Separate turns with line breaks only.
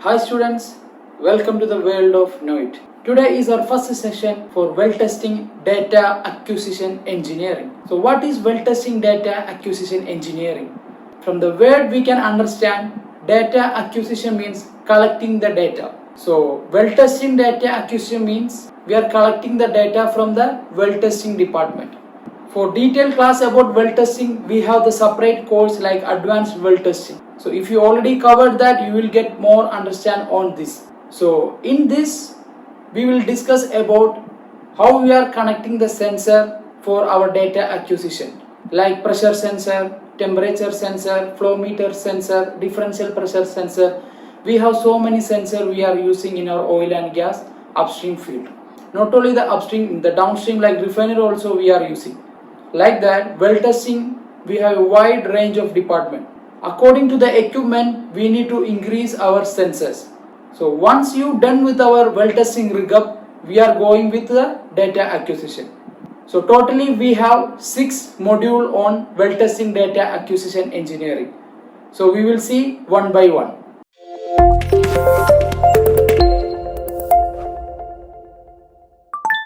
Hi students, welcome to the world of Knowit. Today is our first session for well testing data acquisition engineering. So what is well testing data acquisition engineering? From the word we can understand data acquisition means collecting the data. So well testing data acquisition means we are collecting the data from the well testing department. For detailed class about well testing, we have the separate course like advanced well testing. So if you already covered that, you will get more understand on this. So in this, we will discuss about how we are connecting the sensor for our data acquisition, like pressure sensor, temperature sensor, flow meter sensor, differential pressure sensor. We have so many sensors we are using in our oil and gas upstream field. Not only the upstream, the downstream like refinery also we are using. Like that, well testing, we have a wide range of department. According to the equipment, we need to increase our sensors. So once you done with our well testing rig up, we are going with the data acquisition. So totally we have 6 modules on well testing data acquisition engineering. So we will see one by one.